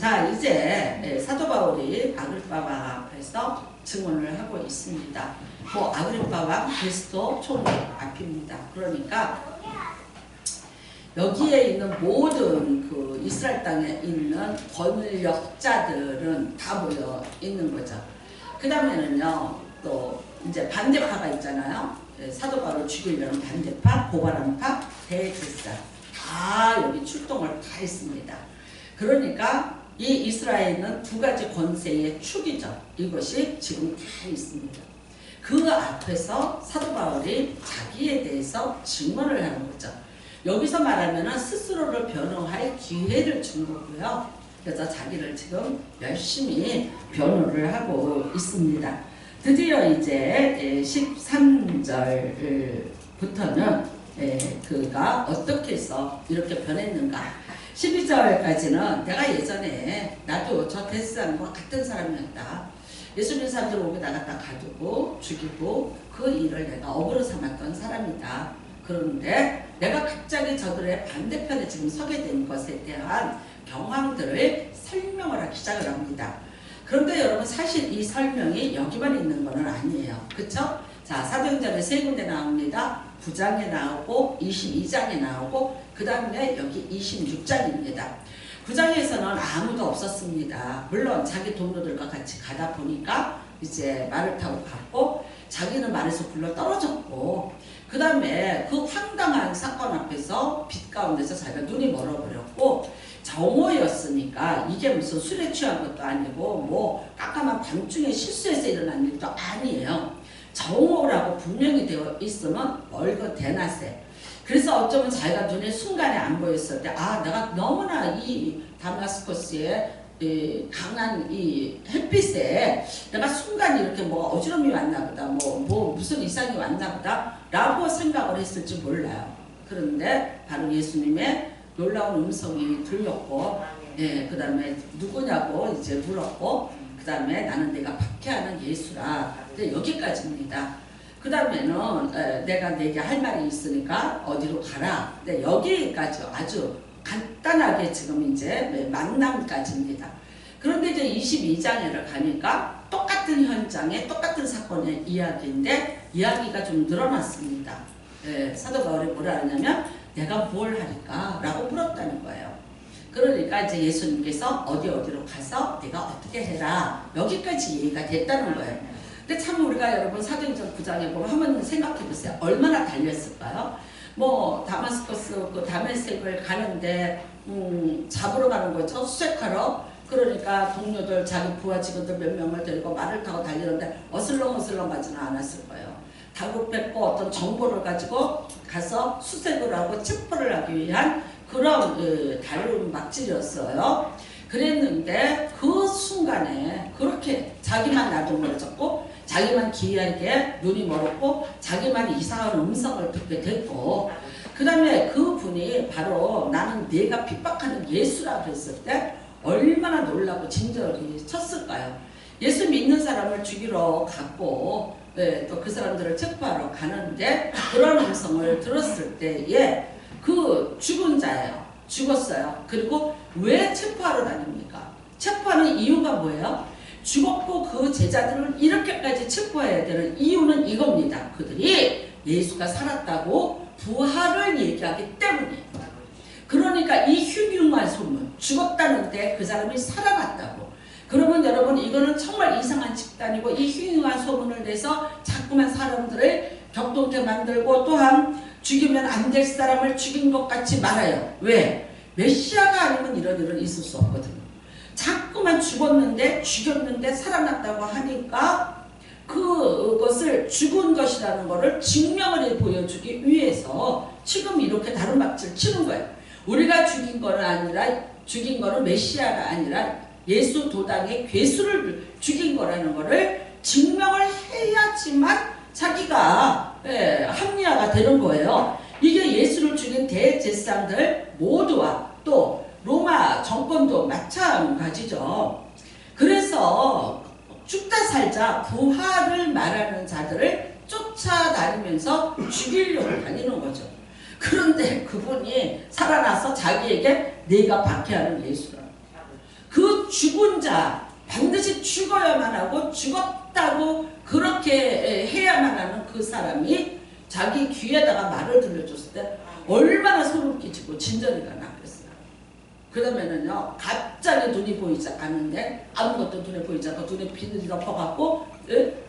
자, 이제 사도 바울이 아그리파 왕 앞에서 증언을 하고 있습니다. 뭐 아그리파 왕 베스토 총리 앞입니다. 그러니까 여기에 있는 모든 그 이스라엘 땅에 있는 권력자들은 다 모여 있는 거죠. 그 다음에는요, 또 이제 반대파가 있잖아요. 사도 바울을 죽이려는 반대파, 고발하는 파, 대제사 다 여기 출동을 다 했습니다. 그러니까 이 이스라엘은 두 가지 권세의 축이죠. 이것이 지금 다 있습니다. 그 앞에서 사도 바울이 자기에 대해서 증언을 하는 거죠. 여기서 말하면 스스로를 변호할 기회를 준 거고요. 그래서 자기를 지금 열심히 변호를 하고 있습니다. 드디어 이제 13절부터는 그가 어떻게 해서 이렇게 변했는가. 12절까지는 내가 예전에 나도 저 데스사람과 같은 사람이었다. 예수 믿는 사람들 오게 나갔다 가두고 죽이고 그 일을 내가 업으로 삼았던 사람이다. 그런데 내가 갑자기 저들의 반대편에 지금 서게 된 것에 대한 경황들을 설명을 하기 시작을 합니다. 그런데 여러분 사실 이 설명이 여기만 있는 것은 아니에요. 그쵸? 자, 사도행전에 세 군데 나옵니다. 9장에 나오고 22장에 나오고 그 다음에 여기 26장입니다. 9장에서는 아무도 없었습니다. 물론 자기 동료들과 같이 가다 보니까 이제 말을 타고 갔고 자기는 말에서 굴러 떨어졌고 그 다음에 그 황당한 사건 앞에서 빛 가운데서 자기가 눈이 멀어버렸고 정오였으니까 이게 무슨 술에 취한 것도 아니고 뭐 깜깜한 밤중에 실수해서 일어난 일도 아니에요. 정오라고 분명히 되어 있으면 멀건 대낮에. 그래서 어쩌면 자기가 눈에 순간에 안 보였을 때 아 내가 너무나 이 다마스커스의 강한 이 햇빛에 내가 순간 이렇게 뭐 어지럼이 왔나 보다 뭐 무슨 이상이 왔나 보다 라고 생각을 했을지 몰라요. 그런데 바로 예수님의 놀라운 음성이 들렸고 그 다음에 누구냐고 이제 물었고 그 다음에 나는 내가 박해하는 예수라. 근데 여기까지입니다. 그 다음에는 내가 내게 할 말이 있으니까 어디로 가라. 근데 여기까지 아주 간단하게 지금 이제 만남까지입니다. 그런데 이제 22장에를 가니까 똑같은 현장에 똑같은 사건의 이야기인데 이야기가 좀 늘어났습니다. 사도 바울이 뭐라 하냐면 내가 뭘 하리까? 라고 물었다는 거예요. 그러니까 이제 예수님께서 어디로 가서 내가 어떻게 해라. 여기까지 얘기가 됐다는 거예요. 근데 참 우리가 여러분 사도행전 9장에 보면 한번 생각해 보세요. 얼마나 달렸을까요? 뭐 다마스커스 그 다메섹을 가는데 잡으러 가는 거죠. 수색하러. 그러니까 동료들 자기 부하 직원들 몇 명을 데리고 말을 타고 달리는데 어슬렁어슬렁 가지는 않았을 거예요. 다급했고 어떤 정보를 가지고 가서 수색을 하고 체포를 하기 위한 그런 다름막질이었어요. 그랬는데 그 순간에 그렇게 자기만 나도 멀어졌고 자기만 기이하게 눈이 멀었고 자기만 이상한 음성을 듣게 됐고 그 다음에 그분이 바로 나는 네가 핍박하는 예수라고 했을 때 얼마나 놀라고 진저리 쳤을까요? 예수 믿는 사람을 죽이러 갔고 또 그 사람들을 체포하러 가는데 그런 음성을 들었을 때에 그 죽은 자예요. 죽었어요. 그리고 왜 체포하러 다닙니까? 체포하는 이유가 뭐예요? 죽었고 그 제자들을 이렇게까지 체포해야 되는 이유는 이겁니다. 그들이 예수가 살았다고 부활을 얘기하기 때문이에요. 그러니까 이 흉흉한 소문, 죽었다는데 그 사람이 살아났다고. 그러면 여러분 이거는 정말 이상한 집단이고 이 흉흉한 소문을 내서 자꾸만 사람들을 격동케 만들고 또한 죽이면 안 될 사람을 죽인 것 같이 말아요. 왜? 메시아가 아니면 이런 일은 있을 수 없거든요. 자꾸만 죽였는데 살아났다고 하니까 그것을 죽은 것이라는 것을 증명을 보여주기 위해서 지금 이렇게 다른 박질 치는 거예요. 우리가 죽인 거는 메시아가 아니라 예수 도당의 괴수를 죽인 거라는 것을 증명을 해야지만 자기가 합리화가 되는 거예요. 이게 예수를 죽인 대제사장들 모두와 또 로마 정권도 마찬가지죠. 그래서 죽다 살자 부활을 말하는 자들을 쫓아다니면서 죽이려고 다니는 거죠. 그런데 그분이 살아나서 자기에게 네가 박해하는 예수라. 그 죽은 자 반드시 죽어야만 하고 죽었다고 그렇게 해야만 하는 그 사람이 자기 귀에다가 말을 들려줬을 때 얼마나 소름 끼치고 진저리가 났겠어요. 그 다음에는요, 갑자기 눈이 보이지 않는데 아무것도 눈에 보이지 않고 눈에 비늘이 덮어갖고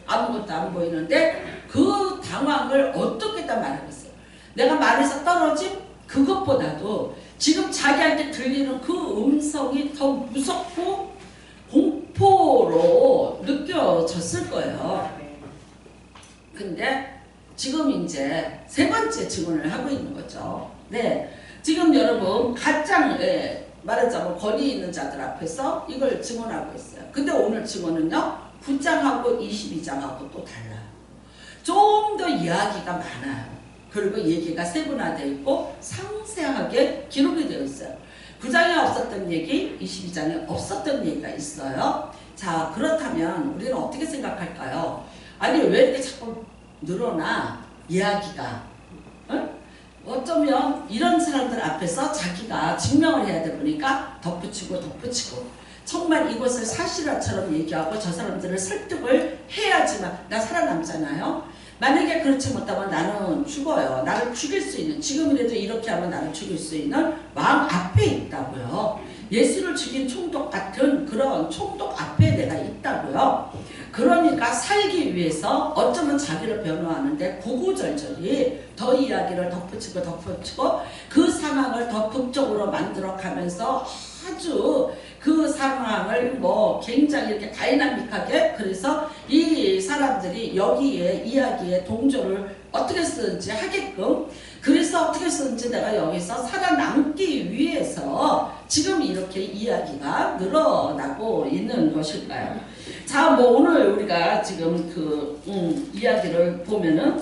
아무것도 안 보이는데 그 당황을 어떻게 다 말하겠어요. 내가 말에서 떨어짐 그것보다도 지금 자기한테 들리는 그 음성이 더 무섭고 공포로 느껴졌을 거예요. 근데 지금 이제 세 번째 증언을 하고 있는 거죠. 네, 지금 여러분 가장 말하자면 권위 있는 자들 앞에서 이걸 증언하고 있어요. 근데 오늘 증언은요 9장하고 22장하고 또 달라요. 좀 더 이야기가 많아요. 그리고 얘기가 세분화되어 있고 상세하게 기록이 되어 있어요. 9장에 없었던 얘기, 22장에 없었던 얘기가 있어요. 자, 그렇다면 우리는 어떻게 생각할까요? 아니 왜 이렇게 자꾸 늘어나 이야기가? 응? 어쩌면 이런 사람들 앞에서 자기가 증명을 해야 되다 보니까 덧붙이고 정말 이것을 사실화처럼 얘기하고 저 사람들을 설득을 해야지만 나 살아남잖아요. 만약에 그렇지 못하면 나는 죽어요. 나를 죽일 수 있는, 지금이라도 이렇게 하면 나를 죽일 수 있는 왕 앞에 있다고요. 예수를 죽인 총독 같은 그런 총독 앞에 내가 있다고요. 그러니까 살기 위해서 어쩌면 자기를 변호하는데 구구절절히 더 이야기를 덧붙이고 그 상황을 더 극적으로 만들어 가면서 아주 그 상황을 뭐 굉장히 이렇게 다이나믹하게, 그래서 이 사람들이 여기에 이야기에 동조를 어떻게 쓰는지 하게끔, 그래서 어떻게 쓰는지 내가 여기서 살아남기 위해서 지금 이렇게 이야기가 늘어나고 있는 것일까요? 자, 뭐 오늘 우리가 지금 그 이야기를 보면은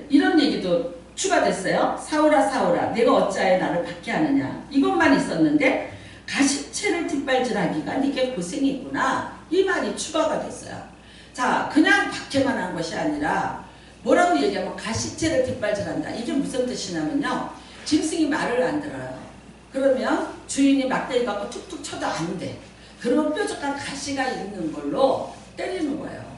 이런 얘기도 추가됐어요. 사울아 내가 어찌하여 나를 박해하느냐. 이것만 있었는데 가시채를 뒷발질하기가 네게 고생이구나. 이 말이 추가가 됐어요. 자, 그냥 박해만 한 것이 아니라 뭐라고 얘기하면 가시채를 뒷발질한다. 이게 무슨 뜻이냐면요, 짐승이 말을 안 들어요. 그러면 주인이 막대기 갖고 툭툭 쳐도 안 돼. 그러면 뾰족한 가시가 있는 걸로 때리는 거예요.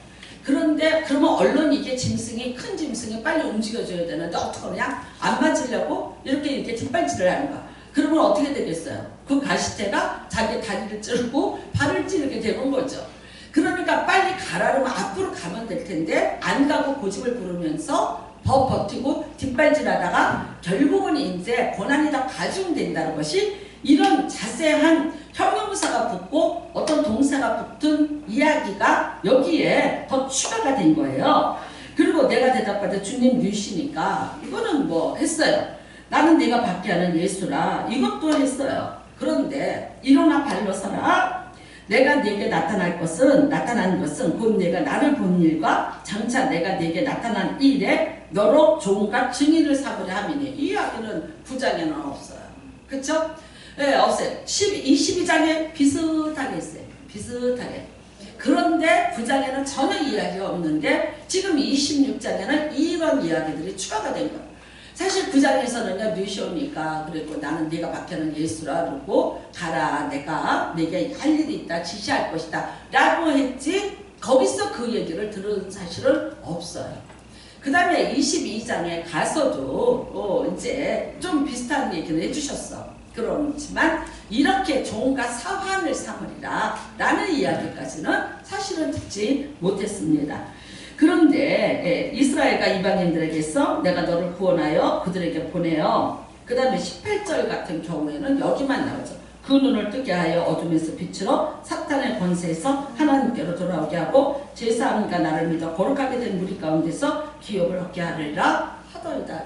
그런데 그러면 얼른 이게 짐승이, 큰 짐승이 빨리 움직여줘야 되는데 어떡하냐? 안 맞으려고 이렇게 뒷발질을 하는 거야. 그러면 어떻게 되겠어요? 그 가시태가 자기 다리를 찌르고 발을 찌르게 되는 거죠. 그러니까 빨리 가라면 앞으로 가면 될 텐데 안 가고 고집을 부르면서 더 버티고 뒷발질하다가 결국은 이제 고난이 더 가중된다는 것이, 이런 자세한 형용사가 붙고 어떤 동사가 붙은 이야기가 여기에 더 추가가 된 거예요. 그리고 내가 대답할 때 주님 유시니까 이거는 뭐 했어요. 나는 네가 박해하는 예수라, 이것도 했어요. 그런데 일어나 발로 서라. 내가 네게 나타나는 것은 곧 내가 나를 본 일과 장차 내가 네게 나타난 일에 너로 종과 증인을 삼으려 함이니. 이 이야기는 9장에는 없어요. 그쵸? 네, 없어요. 22장에 비슷하게 있어요. 비슷하게. 그런데 9장에는 전혀 이야기가 없는데 지금 26장에는 이런 이야기들이 추가가 된 거예요. 사실 9장에서는요, 뉴시오니까 그리고 나는 네가 박해하는 예수라, 그러고 가라, 내가 네게 할 일이 있다, 지시할 것이다 라고 했지, 거기서 그 얘기를 들은 사실은 없어요. 그 다음에 22장에 가서도 이제 좀 비슷한 얘기를 해주셨어. 그렇지만 이렇게 종과 사환을 삼으리라 라는 이야기까지는 사실은 듣지 못했습니다. 그런데 이스라엘과 이방인들에게서 내가 너를 구원하여 그들에게 보내요. 그 다음에 18절 같은 경우에는 여기만 나오죠. 그 눈을 뜨게 하여 어둠에서 빛으로 사탄의 권세에서 하나님께로 돌아오게 하고 제사함과 나를 믿어 거룩하게 된 무리 가운데서 기업을 얻게 하리라 하더이다.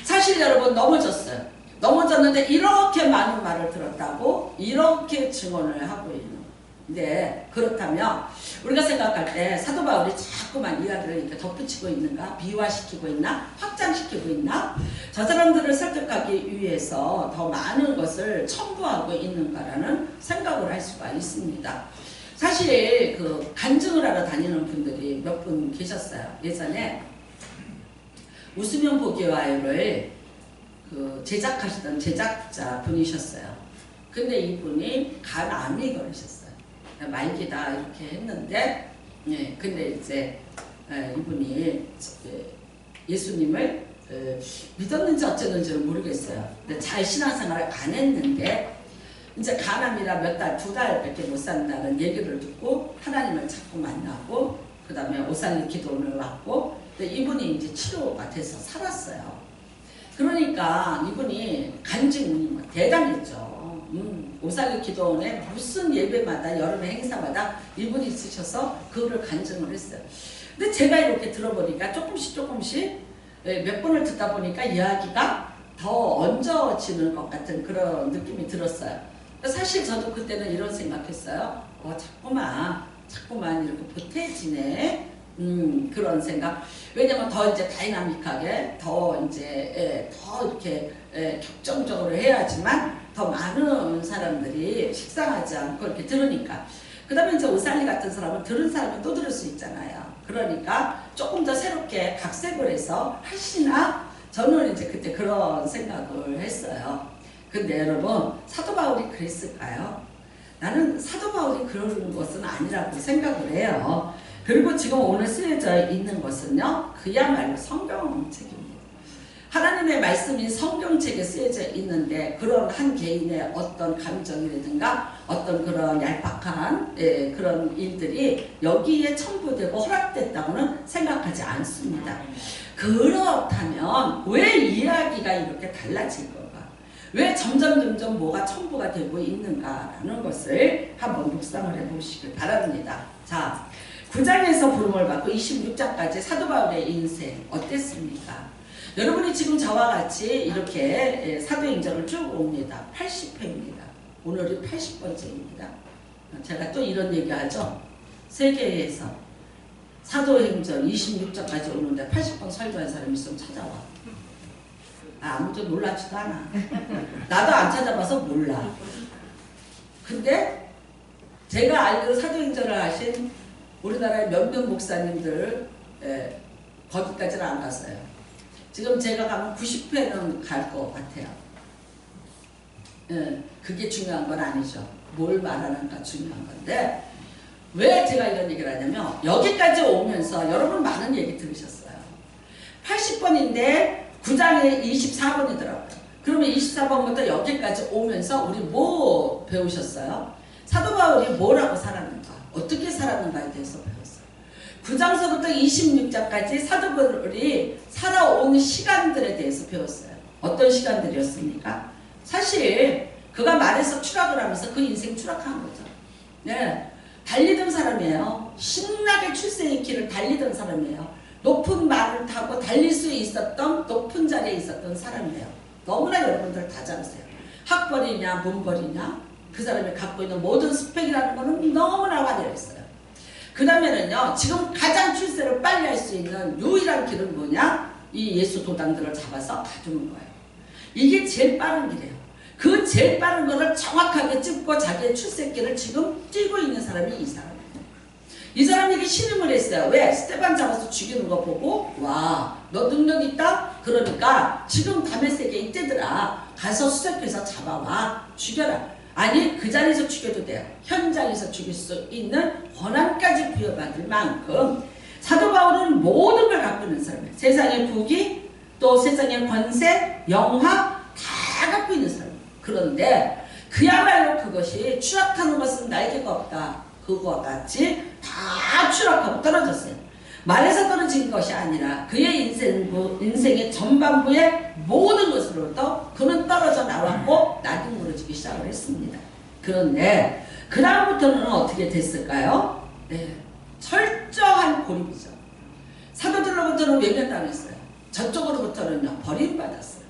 사실 여러분 넘어졌어요. 넘어졌는데 이렇게 많은 말을 들었다고 이렇게 증언을 하고 있는. 네, 그렇다면 우리가 생각할 때 사도 바울이 자꾸만 이야기를 이렇게 덧붙이고 있는가, 비화시키고 있나, 확장시키고 있나, 저 사람들을 설득하기 위해서 더 많은 것을 첨부하고 있는가라는 생각을 할 수가 있습니다. 사실 그 간증을 하러 다니는 분들이 몇 분 계셨어요. 예전에 웃으면 보기와요를 그 제작하시던 제작자 분이셨어요. 근데 이분이 간암이 걸리셨어요. 말기다 이렇게 했는데, 예, 근데 이제 이분이 예수님을 믿었는지 어쨌는지는 모르겠어요. 근데 잘 신앙생활을 안 했는데 이제 간암이라 몇 달, 2달밖에 못 산다는 얘기를 듣고 하나님을 자꾸 만나고 그 다음에 오살리 기도원을 왔고 이분이 이제 치료가 돼서 살았어요. 그러니까 이분이 간증이 대단했죠. 오살리 기도원에 무슨 예배마다 여름의 행사마다 이분이 있으셔서 그거를 간증을 했어요. 근데 제가 이렇게 들어보니까 조금씩 몇 번을 듣다 보니까 이야기가 더 얹어지는 것 같은 그런 느낌이 들었어요. 사실 저도 그때는 이런 생각했어요. 자꾸만 이렇게 보태지네. 그런 생각. 왜냐면 더 이제 다이나믹하게, 더 이제, 더 이렇게 격정적으로 해야지만 더 많은 사람들이 식상하지 않고 이렇게 들으니까. 그 다음에 이제 오살리 같은 사람은 들은 사람이 또 들을 수 있잖아요. 그러니까 조금 더 새롭게 각색을 해서 하시나? 저는 이제 그때 그런 생각을 했어요. 근데 여러분, 사도 바울이 그랬을까요? 나는 사도 바울이 그러는 것은 아니라고 생각을 해요. 그리고 지금 오늘 쓰여져 있는 것은요, 그야말로 성경책입니다. 하나님의 말씀이 성경책에 쓰여져 있는데 그런 한 개인의 어떤 감정이라든가 어떤 그런 얄팍한 그런 일들이 여기에 첨부되고 허락됐다고는 생각하지 않습니다. 그렇다면 왜 이야기가 이렇게 달라질 건가? 왜 점점 뭐가 첨부가 되고 있는가라는 것을 한번 묵상을 해보시길 바랍니다. 자, 9장에서 부름을 받고 26장까지 사도 바울의 인생 어땠습니까? 여러분이 지금 저와 같이 이렇게 사도행전을 쭉 옵니다. 80회입니다. 오늘이 80번째입니다. 제가 또 이런 얘기하죠. 세계에서 사도행전 26장까지 오는데 80번 설교한 사람이 있으면 찾아와. 아무도 놀라지도 않아. 나도 안 찾아봐서 몰라. 근데 제가 알기로 사도행전을 하신 우리나라의 몇몇 목사님들 거기까지는 안 갔어요. 지금 제가 가면 90회는 갈 것 같아요. 그게 중요한 건 아니죠. 뭘 말하는가 중요한 건데 왜 제가 이런 얘기를 하냐면 여기까지 오면서 여러분 많은 얘기 들으셨어요. 80번인데 9장에 24번이더라고요. 그러면 24번부터 여기까지 오면서 우리 뭐 배우셨어요? 사도 바울이 뭐라고 살았는가? 어떻게 살았는가에 대해서 배웠어요. 9장서부터 26장까지 사도 바울이 살아온 시간들에 대해서 배웠어요. 어떤 시간들이었습니까? 사실 그가 말에서 추락을 하면서 그 인생 추락한 거죠. 네, 달리던 사람이에요. 신나게 출세의 길을 달리던 사람이에요. 높은 말을 타고 달릴 수 있었던 높은 자리에 있었던 사람이에요. 너무나 여러분들 다 잘 아세요. 학벌이냐 문벌이냐 그 사람이 갖고 있는 모든 스펙이라는 것은 너무나 화려했어요. 그 다음에는요, 지금 가장 출세를 빨리 할 수 있는 유일한 길은 뭐냐? 이 예수 도당들을 잡아서 가두는 거예요. 이게 제일 빠른 길이에요. 그 제일 빠른 거를 정확하게 찝고 자기의 출세길을 지금 뛰고 있는 사람이 이 사람이에요. 이 사람에게 신임을 했어요. 왜? 스테반 잡아서 죽이는 거 보고 와, 너 능력 있다? 그러니까 지금 다메섹에 이때더라. 가서 수색해서 잡아와. 죽여라. 아니 그 자리에서 죽여도 돼요. 현장에서 죽일 수 있는 권한까지 부여받을 만큼 사도 바울은 모든 걸 갖고 있는 사람이에요. 세상의 부귀, 또 세상의 권세, 영화 다 갖고 있는 사람이에요. 그런데 그야말로 그것이 추락하는 것은 날개가 없다. 그거와 같이 다 추락하고 떨어졌어요. 말에서 떨어진 것이 아니라 그의 인생의 전반부의 모든 것으로부터 그는 떨어져 나왔고 낙이 무너지기 시작을 했습니다. 그런데 그 다음부터는 어떻게 됐을까요? 네, 철저한 고립이죠. 사도들로부터는 외면당했어요. 저쪽으로부터는요, 버림받았어요.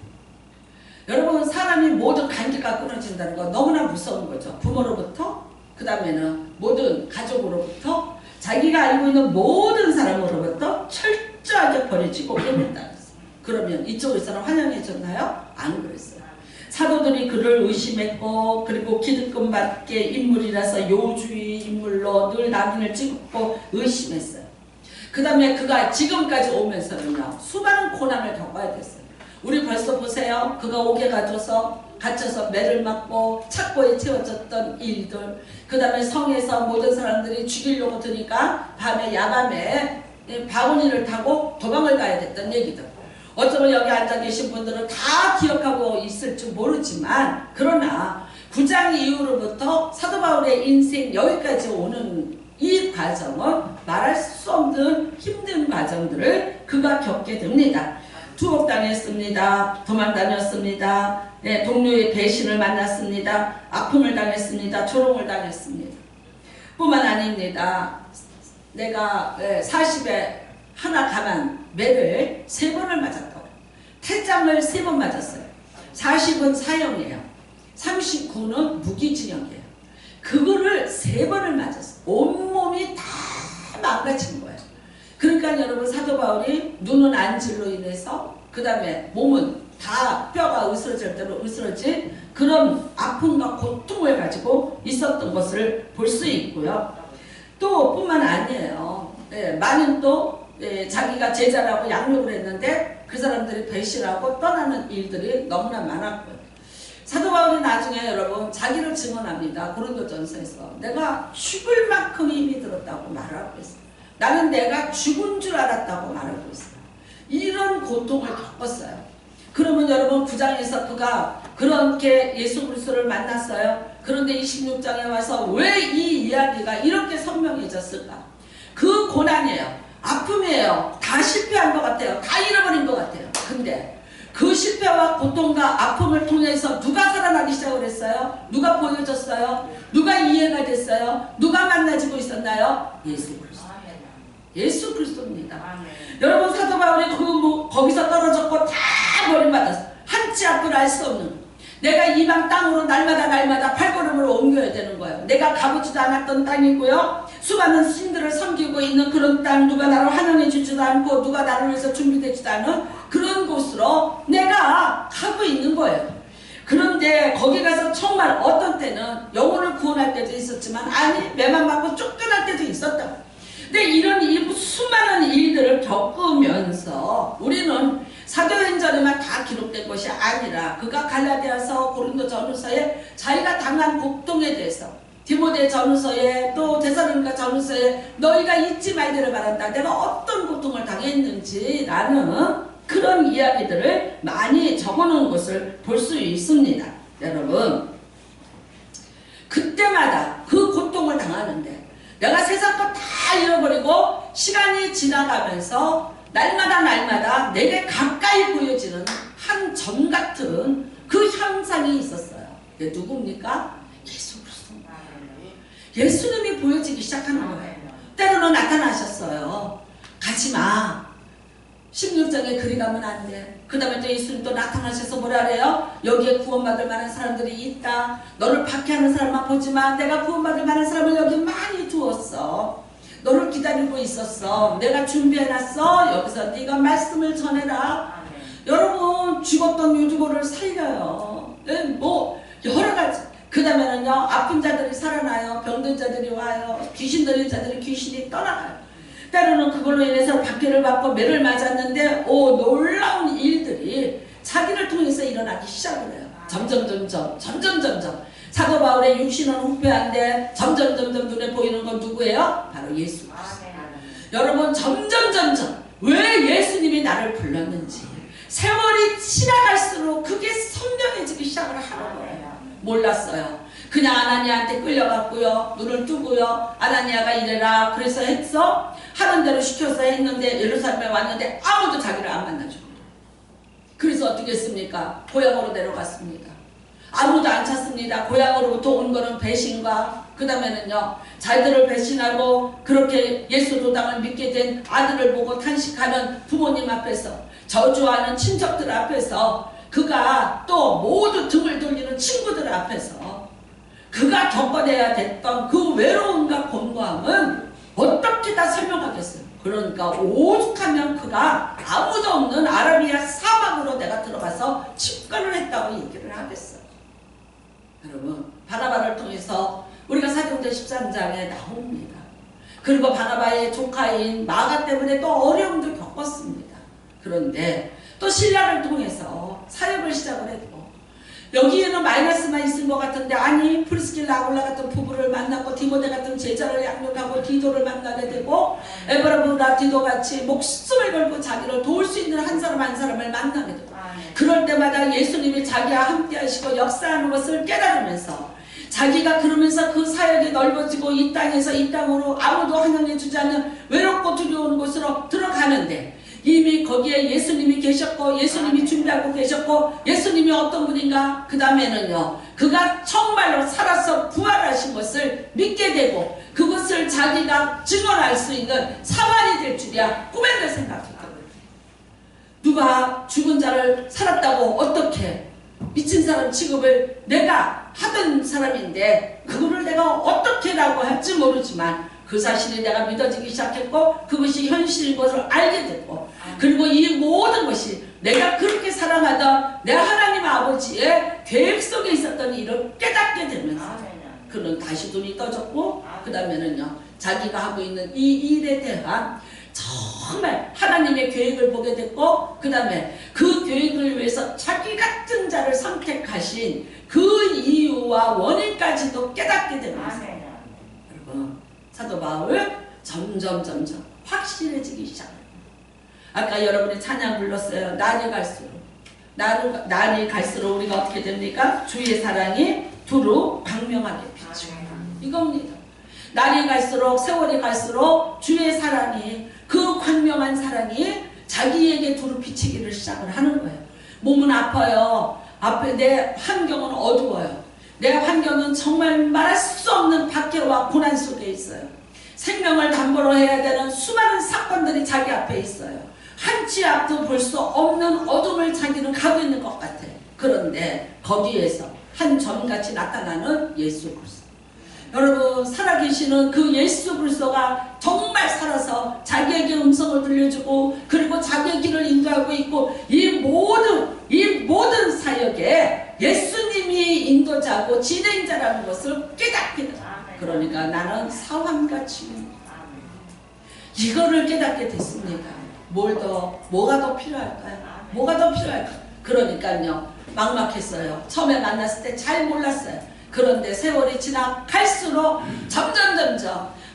여러분, 사람이 모든 관계가 끊어진다는 거 너무나 무서운 거죠. 부모로부터, 그 다음에는 모든 가족으로부터, 자기가 알고 있는 모든 사람으로부터 철저하게 버려지고 외면당했어요. 그러면 이쪽에서는 환영해줬나요? 안 그랬어요. 사도들이 그를 의심했고, 그리고 기득권 받게 인물이라서 요주의 인물로 늘 낙인을 찍고 의심했어요. 그 다음에 그가 지금까지 오면서는요, 수많은 고난을 겪어야 됐어요. 우리 벌써 보세요. 그가 옥에 갇혀서 갇혀서 매를 맞고 착고에 채워졌던 일들, 그 다음에 성에서 모든 사람들이 죽이려고 드니까 밤에 야밤에 바구니를 타고 도망을 가야 됐던 얘기들. 어쩌면 여기 앉아 계신 분들은 다 기억하고 있을 줄 모르지만, 그러나 9장 이후로부터 사도 바울의 인생 여기까지 오는 이 과정은 말할 수 없는 힘든 과정들을 그가 겪게 됩니다. 투옥당했습니다. 도망다녔습니다. 동료의 배신을 만났습니다. 아픔을 당했습니다. 조롱을 당했습니다. 뿐만 아닙니다. 내가 40에 하나 가만 매를 3번을 맞았다고. 태장을 3번 맞았어요. 40은 사형이에요. 39는 무기징역이에요. 그거를 3번을 맞았어요. 온몸이 다 망가진 거예요. 그러니까 여러분, 사도 바울이 눈은 안질로 인해서, 그 다음에 몸은 다 뼈가 으스러질 대로 으스러진 그런 아픔과 고통을 가지고 있었던 것을 볼 수 있고요. 또 뿐만 아니에요. 많은 또 자기가 제자라고 양육을 했는데 그 사람들이 배신하고 떠나는 일들이 너무나 많았고요. 사도 바울이 나중에 여러분 자기를 증언합니다. 고린도전서에서 내가 죽을 만큼 힘이 들었다고 말하고 있어요. 나는 내가 죽은 줄 알았다고 말하고 있어요. 이런 고통을 겪었어요. 그러면 여러분 9장에서 그가 그렇게 예수 그리스도를 만났어요. 그런데 26장에 와서 왜 이 이야기가 이렇게 선명해졌을까? 그 고난이에요. 아픔이에요. 다 실패한 것 같아요. 다 잃어버린 것 같아요. 근데 그 실패와 고통과 아픔을 통해서 누가 살아나기 시작을 했어요? 누가 보여줬어요? 누가 이해가 됐어요? 누가 만나지고 있었나요? 예수 그리스도. 예수 그리스도입니다. 여러분, 사도 바울이 거기서 떨어졌고 다 버림받았어. 한치 앞을 알 수 없는, 내가 이방 땅으로 날마다 발걸음을 옮겨야 되는 거예요. 내가 가보지도 않았던 땅이고요. 수많은 신들을 섬기고 있는 그런 땅, 누가 나를 환영해 주지도 않고 누가 나를 위해서 준비되지도 않은 그런 곳으로 내가 가고 있는 거예요. 그런데 거기 가서 정말 어떤 때는 영혼을 구원할 때도 있었지만, 아니 매만 맞고 쫓겨날 때도 있었다. 근데 이런 수많은 일들을 겪으면서 우리는 사도행전에만 다 기록된 것이 아니라 그가 갈라디아서, 고린도전서에 자기가 당한 고통에 대해서, 디모데전서에, 또 데살로니가 전서에 너희가 잊지 말기를 바란다. 내가 어떤 고통을 당했는지라는 그런 이야기들을 많이 적어놓은 것을 볼 수 있습니다. 여러분, 그때마다 그 고통을 당하는데 내가 세상 거 다 잃어버리고 시간이 지나가면서 날마다 내게 가까이 보여지는 한 점 같은 그 형상이 있었어요. 그게 누굽니까? 예수 그리스도. 예수님이 보여지기 시작하는 거예요. 때로는 나타나셨어요. 가지마. 16장에 그리 가면 안 돼. 그 다음에 또 예수님 또 나타나셔서 뭐라 그래요? 여기에 구원받을 만한 사람들이 있다. 너를 박해하는 사람만 보지마. 내가 구원받을 만한 사람을 여기 많이 두었어. 너를 기다리고 있었어. 내가 준비해놨어. 여기서 네가 말씀을 전해라. 여러분, 죽었던 유두고를 살려요. 여러 가지. 그 다음에는요, 아픈 자들이 살아나요. 병든 자들이 와요. 귀신 들린 자들이 귀신이 떠나가요. 때로는 그걸로 인해서 박해를 받고 매를 맞았는데 놀라운 일들이 자기를 통해서 일어나기 시작을 해요. 점점 사도 바울의 육신은 후패한데 점점 눈에 보이는 건 누구예요? 바로 예수 그리스도. 여러분, 점점 왜 예수님이 나를 불렀는지 세월이 지나갈수록 그게 선명해지기 시작을 하는 거예요. 몰랐어요. 그냥 아나니아한테 끌려갔고요. 눈을 뜨고요. 아나니아가 이래라 그래서 했어. 하는 대로 시켜서 했는데 예루살렘에 왔는데 아무도 자기를 안 만나줍니다. 그래서 어떻게 했습니까? 고향으로 내려갔습니다. 아무도 안 찾습니다. 고향으로부터 온 거는 배신과, 그 다음에는요, 자기들을 배신하고 그렇게 예수 도당을 믿게 된 아들을 보고 탄식하는 부모님 앞에서, 저주하는 친척들 앞에서, 그가 또 모두 등을 돌리는 친구들 앞에서 그가 겪어내야 됐던 그 외로움과 곤고함은 어떻게 다 설명하겠어요. 그러니까 오죽하면 그가 아무도 없는 아라비아 사막으로 내가 들어가서 집권을 했다고 얘기를 하겠어요. 여러분, 바나바를 통해서 우리가 사도행전 13장에 나옵니다. 그리고 바나바의 조카인 마가 때문에 또 어려움도 겪었습니다. 그런데 또 신라를 통해서 사역을 시작을 했고, 여기에는 마이너스만 있은 것 같은데, 아니 프리스킬라 아굴라 같은 부부를 만나고 디모데 같은 제자를 양육하고 디도를 만나게 되고 에브라보다 디도 같이 목숨을 걸고 자기를 도울 수 있는 한 사람 한 사람을 만나게 되고, 그럴 때마다 예수님이 자기와 함께 하시고 역사하는 것을 깨달으면서 자기가 그러면서 그 사역이 넓어지고 이 땅에서 이 땅으로 아무도 환영해 주지 않는 외롭고 두려운 곳으로 들어가는데, 이미 거기에 예수님이 계셨고 예수님이 준비하고 계셨고, 예수님이 어떤 분인가, 그 다음에는요 그가 정말로 살아서 부활하신 것을 믿게 되고 그것을 자기가 증언할 수 있는 사관이 될 줄이야 꿈에도 생각했거든요. 누가 죽은 자를 살았다고 어떻게, 미친 사람 취급을 내가 하던 사람인데 그거를 내가 어떻게라고 할지 모르지만 그 사실이 내가 믿어지기 시작했고 그것이 현실인 것을 알게 됐고, 그리고 이 모든 것이 내가 그렇게 사랑하던 내 하나님 아버지의 계획 속에 있었던 일을 깨닫게 되면서 그는 다시 눈이 떠졌고, 그 다음에는요 자기가 하고 있는 이 일에 대한 정말 하나님의 계획을 보게 됐고, 그 다음에 그 계획을 위해서 자기 같은 자를 선택하신 그 이유와 원인까지도 깨닫게 되면서 여러분, 사도 바울 점점 확실해지기 시작합니다. 아까 여러분이 찬양 불렀어요. 날이 갈수록 우리가 어떻게 됩니까? 주의 사랑이 두루 광명하게 비추고, 이겁니다. 날이 갈수록, 세월이 갈수록 주의 사랑이, 그 광명한 사랑이 자기에게 두루 비치기를 시작을 하는 거예요. 몸은 아파요. 내 환경은 어두워요. 내 환경은 정말 말할 수 없는 박해와 고난 속에 있어요. 생명을 담보로 해야 되는 수많은 사건들이 자기 앞에 있어요. 한 치 앞도 볼 수 없는 어둠을 자기는 가고 있는 것 같아. 그런데 거기에서 한 점같이 나타나는 예수 그리스도. 여러분, 살아계시는 그 예수 그리스도가 정말 살아서 자기에게 음성을 들려주고, 그리고 자기의 길을 인도하고 있고, 이 모든 사역에 예수님이 인도자고 진행자라는 것을 깨닫게 됩니다. 그러니까 나는 사환과 치유입니다. 이거를 깨닫게 됐습니다. 뭐가 더 필요할까요? 뭐가 더 필요할까요? 그러니까요, 막막했어요. 처음에 만났을 때 잘 몰랐어요. 그런데 세월이 지나갈수록 점점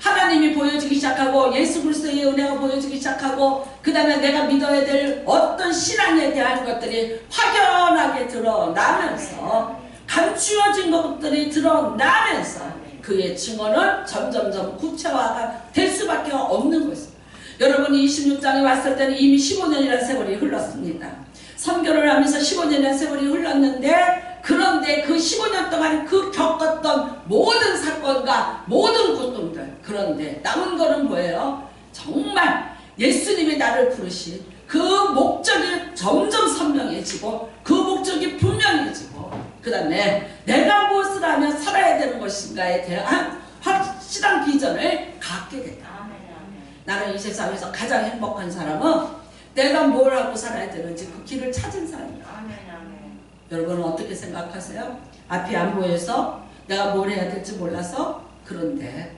하나님이 보여주기 시작하고, 예수 그리스도의 은혜가 보여주기 시작하고, 그 다음에 내가 믿어야 될 어떤 신앙에 대한 것들이 확연하게 드러나면서, 감추어진 것들이 드러나면서 그의 증언은 점점 구체화가 될 수밖에 없는 것입니다. 여러분이 26장에 왔을 때는 이미 15년이라는 세월이 흘렀습니다. 선교를 하면서 15년이라는 세월이 흘렀는데, 그런데 그 15년 동안 그 겪었던 모든 사건과 모든 고통들, 그런데 남은 거는 뭐예요? 정말 예수님이 나를 부르신 그 목적이 점점 선명해지고, 그 목적이 분명해지고, 그 다음에 내가 무엇을 하면 살아야 되는 것인가에 대한 확실한 비전을 갖게 된다. 나는 이 세상에서 가장 행복한 사람은 내가 뭘 하고 살아야 되는지 그 길을 찾은 사람이다. 여러분은 어떻게 생각하세요? 앞이 안 보여서 내가 뭘 해야 될지 몰라서, 그런데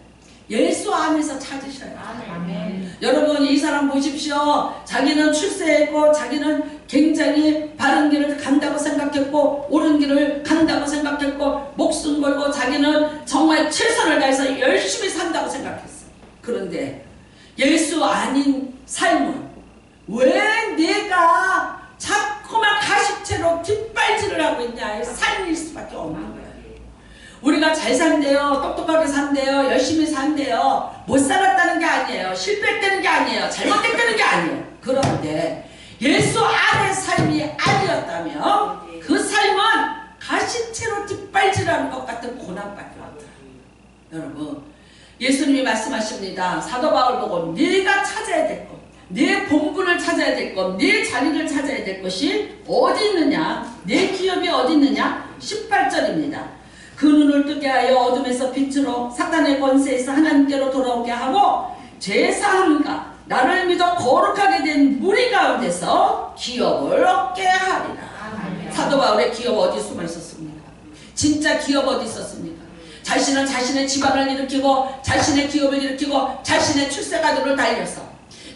예수 안에서 찾으셔야 돼요. 여러분, 이 사람 보십시오. 자기는 출세했고, 자기는 굉장히 바른 길을 간다고 생각했고, 옳은 길을 간다고 생각했고, 목숨 걸고 자기는 정말 최선을 다해서 열심히 산다고 생각했어요. 그런데 예수 아닌 삶은 왜 내가 자꾸만 가식체로 뒷발질을 하고 있냐, 삶일 수밖에 없는 거예요. 우리가 잘 산대요, 똑똑하게 산대요, 열심히 산대요, 못 살았다는 게 아니에요, 실패했다는 게 아니에요, 잘못됐다는 게 아니에요. 그런데 예수 안의 삶이 아니었다면 그 삶은 가식체로 뒷발질하는 것 같은 고난밖에 없다. 여러분, 예수님이 말씀하십니다. 사도 바울 보고 네가 찾아야 될 것, 네 본분을 찾아야 될 것, 네 자리를 찾아야 될 것이 어디 있느냐, 네 기업이 어디 있느냐. 18절입니다. 그 눈을 뜨게 하여 어둠에서 빛으로, 사탄의 권세에서 하나님께로 돌아오게 하고, 죄사함과 나를 믿어 거룩하게 된 무리 가운데서 기업을 얻게 하리라. 사도 바울의 기업 어디 숨어 있었습니까? 진짜 기업 어디 있었습니까? 자신은 자신의 집안을 일으키고, 자신의 기업을 일으키고, 자신의 출세가도를 달려서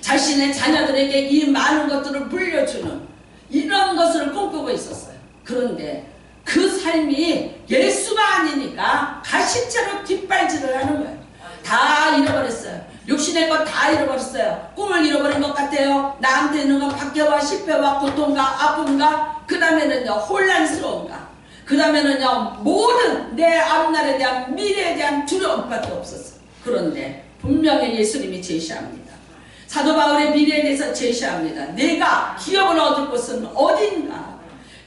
자신의 자녀들에게 이 많은 것들을 물려주는 이런 것을 꿈꾸고 있었어요. 그런데 그 삶이 예수가 아니니까 가시채로 뒷발질을 하는 거예요. 다 잃어버렸어요. 육신의 것 다 잃어버렸어요. 꿈을 잃어버린 것 같아요. 나한테 있는 건 박해와 실패와 고통과 아픔과 그 다음에는요 혼란스러움과 그 다음에는요 모든 내 앞날에 대한 미래에 대한 두려움밖에 없었어요. 그런데 분명히 예수님이 제시합니다. 사도 바울의 미래에 대해서 제시합니다. 내가 기업을 얻을 곳은 어딘가,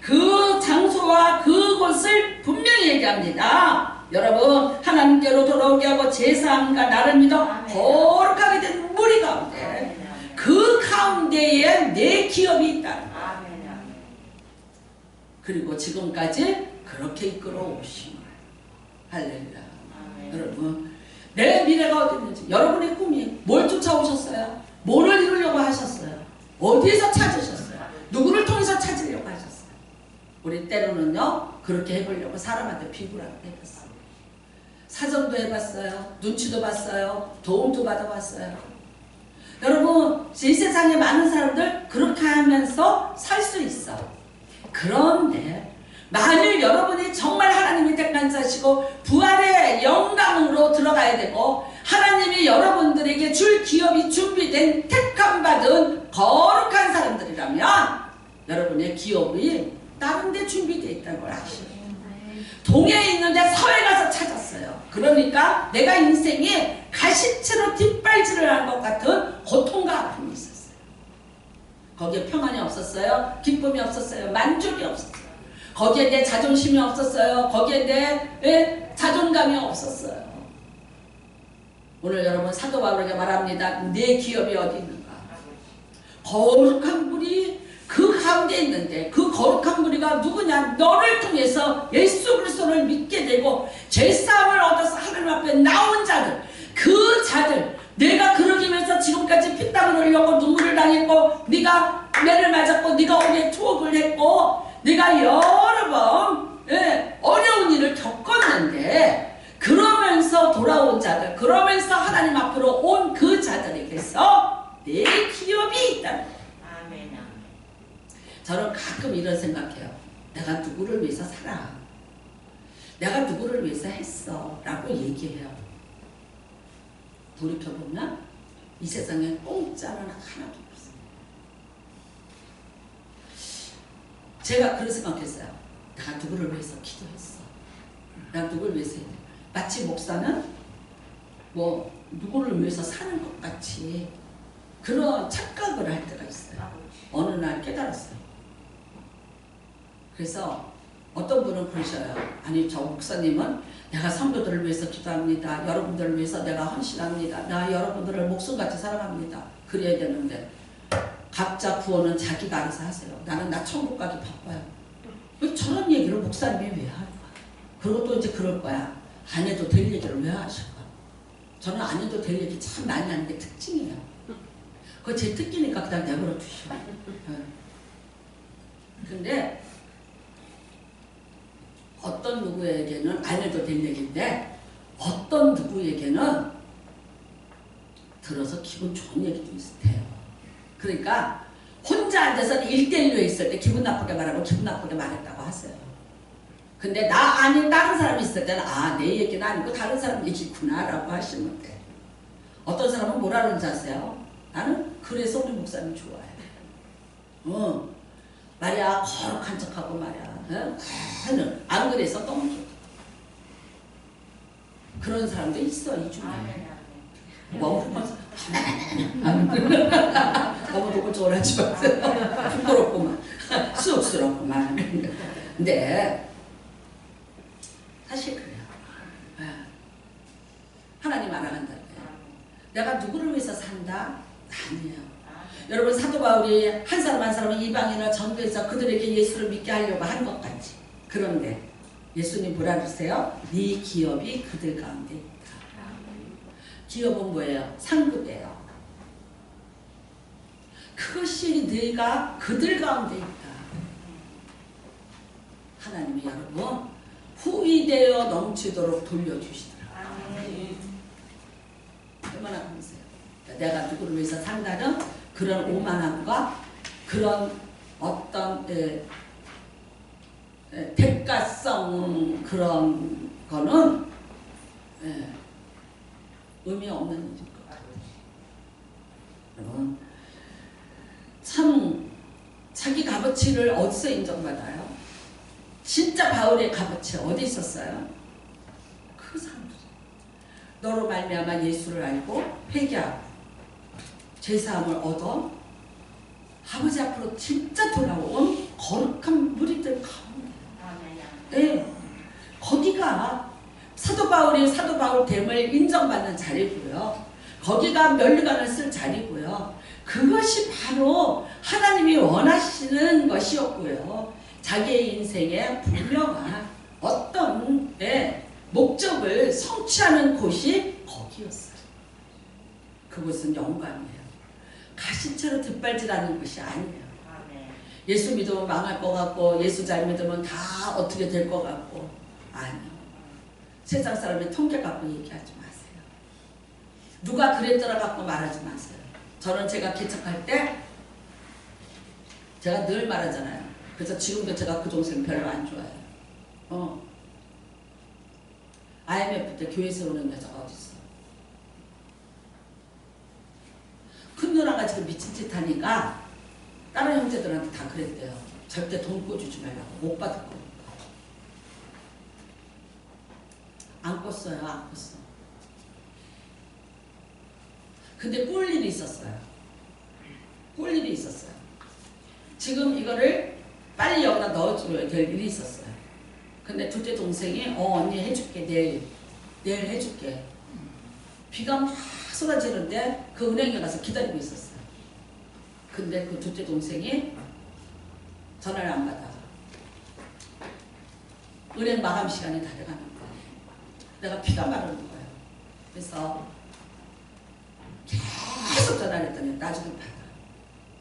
그 장소와 그곳을 분명히 얘기합니다. 여러분, 하나님께로 돌아오게 하고 제사함과 나를 믿어 거룩하게 된 무리 가운데 그 가운데에 내 기업이 있다. 그리고 지금까지 그렇게 이끌어 오신 거예요. 할렐루야. 여러분, 내 미래가 어디 있는지, 여러분의 꿈이 뭘 쫓아오셨어요? 뭐를 이루려고 하셨어요? 어디에서 찾으셨어요? 누구를 통해서 찾으려고 하셨어요? 우리 때로는요 그렇게 해보려고 사람한테 비굴하게 해봤어요. 사정도 해봤어요. 눈치도 봤어요. 도움도 받아봤어요. 여러분, 이 세상에 많은 사람들 그렇게 하면서 살 수 있어. 그런데 만일 여러분이 정말 하나님이 택한 자시고 부활의 영광으로 들어가야 되고 하나님이 여러분들에게 줄 기업이 준비된 택함받은 거룩한 사람들이라면 여러분의 기업이 다른 데 준비되어 있다는 걸 아시죠? 동해에 있는데 서해 가서 찾았어요. 그러니까 내가 인생이 가시채로 뒷발질을 한 것 같은 고통과 아픔이 있었어요. 거기에 평안이 없었어요. 기쁨이 없었어요. 만족이 없었어요. 거기에 내 자존심이 없었어요. 거기에 내 자존감이 없었어요. 오늘 여러분 사도 바울에게 말합니다. 내 기업이 어디 있는가? 거룩한 불이 그 가운데 있는데 그 거룩한 무리가 누구냐? 너를 통해서 예수 그리스도를 믿게 되고 죄사함을 얻어서 하나님 앞에 나온 자들, 그 자들, 내가 그러기 위해서 지금까지 피땀을 흘렸고 눈물을 당했고 네가 매를 맞았고 네가 오래 투옥을 했고 네가 여러 번 어려운 일을 겪었는데 그러면서 돌아온 자들, 그러면서 하나님 앞으로 온 그 자들에게서 내 기업이 있다는 거예요. 저는 가끔 이런 생각해요. 내가 누구를 위해서 살아. 내가 누구를 위해서 했어. 라고 얘기해요. 돌이켜보면 이 세상에 공짜는 하나도 없어요. 제가 그런 생각했어요. 내가 누구를 위해서 기도했어. 내가 누구를 위해서 했어. 마치 목사는 뭐 누구를 위해서 사는 것 같이 그런 착각을 할 때가 있어요. 어느 날 깨달았어요. 그래서 어떤 분은 그러셔요. 아니 저 목사님은 내가 성도들을 위해서 기도합니다. 여러분들을 위해서 내가 헌신합니다. 나 여러분들을 목숨같이 사랑합니다. 그래야 되는데 각자 구원은 자기가 알아서 하세요. 나는 나 천국 가기 바빠요. 왜 저런 얘기를 목사님이 왜 할까? 그리고 또 이제 그럴 거야. 안 해도 될 얘기를 왜 하실까? 저는 안 해도 될 얘기 참 많이 하는 게 특징이에요. 그거 제 특기니까 그냥 내버려 두시오. 근데 어떤 누구에게는 안 해도 될 얘기인데 어떤 누구에게는 들어서 기분 좋은 얘기도 있어요. 그러니까 혼자 앉아서 1대1로 있을 때 기분 나쁘게 말하고 기분 나쁘게 말했다고 하세요. 근데 나 아닌 다른 사람이 있을 때는 아, 내 얘기는 아니고 다른 사람 얘기구나 라고 하시면 돼. 어떤 사람은 뭐라 그러는지 아세요? 나는 그래서 우리 목사님 좋아해. 말이야 거룩한 척하고 말이야. 나는 안 그래서 너무 좋다. 그런 사람도 있어 이 중에. 너무 노골적으로 하지 마세요. 부끄럽구만. 쑥스럽구만. 근데 사실 그래요. 하나님 알아간다. 내가 누구를 위해서 산다? 아니에요. 여러분 사도 바울이 한 사람 한 사람은 이방인을 전도해서 그들에게 예수를 믿게 하려고 한 것 같지. 그런데 예수님 뭐라 그러세요? 네 기업이 그들 가운데 있다. 기업은 뭐예요? 상급이에요. 그것이 네가 그들 가운데 있다. 하나님이 여러분 후이되어 넘치도록 돌려주시더라. 얼마나 감사해요. 내가 누구를 위해서 산다는 그런 오만함과 그런 어떤 대가성 그런 거는 의미 없는 일일 것 같아요. 여러분, 참 자기 값어치를 어디서 인정받아요? 진짜 바울의 값어치 어디 있었어요? 그 사람들. 너로 말미암아 예수를 알고 회개하고 죄사함을 얻어 아버지 앞으로 진짜 돌아온 거룩한 무리들 가운데. 네, 거기가 사도 바울이 사도 바울 됨을 인정받는 자리고요. 거기가 면류관을 쓸 자리고요. 그것이 바로 하나님이 원하시는 것이었고요. 자기의 인생에 분명한 어떤 목적을 성취하는 곳이 거기였어요. 그곳은 영광이에요. 가시처럼 뒷발질하는 것이 아니에요. 예수 믿으면 망할 것 같고 예수 잘 믿으면 다 어떻게 될 것 같고 아니요. 세상 사람의 통계 갖고 얘기하지 마세요. 누가 그랬더라 갖고 말하지 마세요. 저는 제가 개척할 때 제가 늘 말하잖아요. 그래서 지금도 제가 그 동생 별로 안 좋아해요. IMF 때 교회에서 오는 여자가 어딨어. 큰 누나가 지금 미친 짓 하니까 다른 형제들한테 다 그랬대요. 절대 돈 꿔주지 말라고. 못 받을 거니까. 안 꿨어요. 안 꿨어. 근데 꿀 일이 있었어요. 꿀 일이 있었어요. 지금 이거를 빨리 여기다 넣어줘야 될 일이 있었어요. 근데 둘째 동생이 언니 해줄게. 내일 해줄게. 비가 막 쏟아지는데 그 은행에 가서 기다리고 있었어요. 근데 그 둘째 동생이 전화를 안 받아. 은행 마감 시간이 다 돼가는 거야. 내가 피가 마르는 거예요. 그래서 계속 전화를 했더니 나중에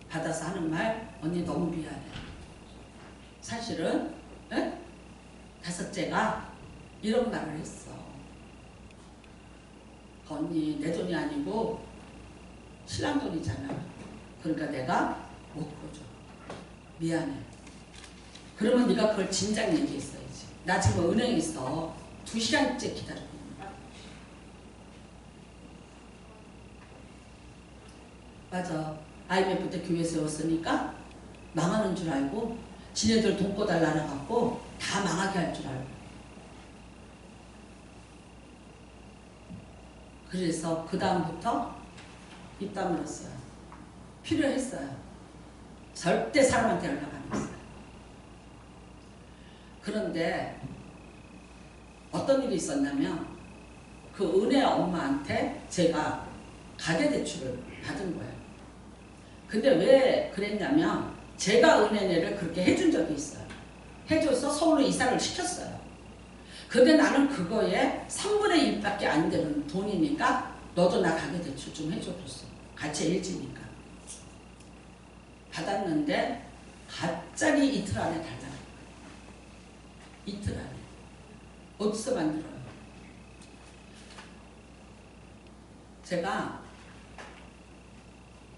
받아서 하는 말, 언니 너무 미안해. 사실은 다섯째가 이런 말을 했어. 언니 내 돈이 아니고 신랑 돈이잖아. 그러니까 내가 못 꿔줘. 미안해. 그러면 네가 그걸 진작 얘기했어야지. 나 지금 은행에 있어. 2시간째 기다리고 있는 거야. 맞아. IMF 때 교회 세웠으니까 망하는 줄 알고 지네들 돈 꿔달라는 갖고 다 망하게 할 줄 알고. 그래서 그 다음부터 입 다물었어요. 필요했어요. 절대 사람한테 연락 안 했어요. 그런데 어떤 일이 있었냐면 그 은혜 엄마한테 제가 가계대출을 받은 거예요. 근데 왜 그랬냐면 제가 은혜를 그렇게 해준 적이 있어요. 해줘서 서울로 이사를 시켰어요. 근데 나는 그거에 3분의 1밖에 안 되는 돈이니까 너도 나 가계대출 좀 해줘줬어. 같이 일지니까. 받았는데 갑자기 이틀 안에 달라는 거예요. 이틀 안에. 어디서 만들어요? 제가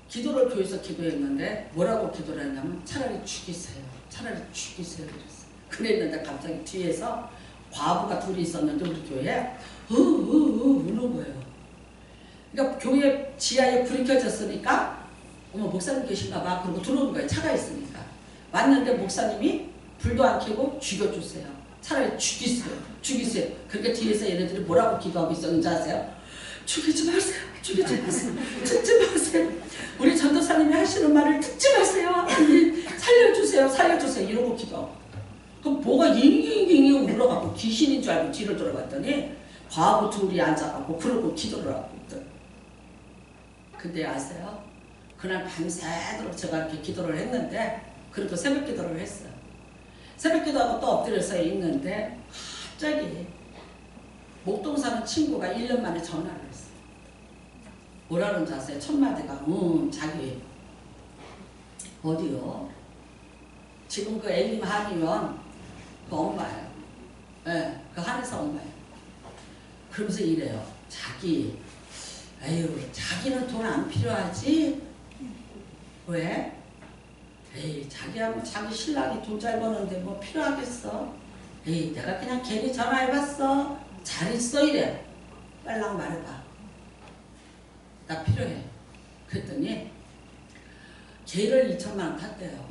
기도를 교회에서 기도했는데 뭐라고 기도를 했냐면 차라리 죽이세요. 차라리 죽이세요. 그랬어요. 그랬는데 갑자기 뒤에서 과부가 둘이 있었는데 우리 교회에 우는 거예요. 그러니까 교회 지하에 불이 켜졌으니까 어머 목사님 계신가 봐. 그러고 들어오는 거예요. 차가 있으니까. 왔는데 목사님이 불도 안 켜고 죽여주세요. 차라리 죽이세요. 죽이세요. 그러니까 뒤에서 얘네들이 뭐라고 기도하고 있었는지 아세요? 죽이지 마세요. 죽이지 마세요. 듣지 마세요. 우리 전도사님이 하시는 말을 듣지 마세요. 아니, 살려주세요. 살려주세요. 이러고 기도하고. 그럼 뭐가 잉잉잉잉 울어갖고 귀신인 줄 알고 뒤를 돌아봤더니 과부 둘이 앉아갖고 그러고 기도를 하고 있더라고요. 근데 아세요? 그날 밤새도록 제가 이렇게 기도를 했는데 그래도 새벽 기도를 했어요. 새벽 기도하고 또 엎드려서 있는데 갑자기 목동 사는 친구가 1년 만에 전화를 했어요. 뭐라는 줄 아세요? 첫 마디가 자기 어디요? 지금 그 엘림 한의원 그 엄마예요. 네, 그 한의사 엄마예요. 그러면서 이래요. 자기 에휴 자기는 돈 안 필요하지? 왜? 에이, 자기야 뭐 자기 신랑이 돈 잘 버는데 뭐 필요하겠어? 에이, 내가 그냥 괜히 전화해봤어. 잘 있어 이래. 빨랑 말해봐. 나 필요해. 그랬더니 개를 2천만 원 탔대요.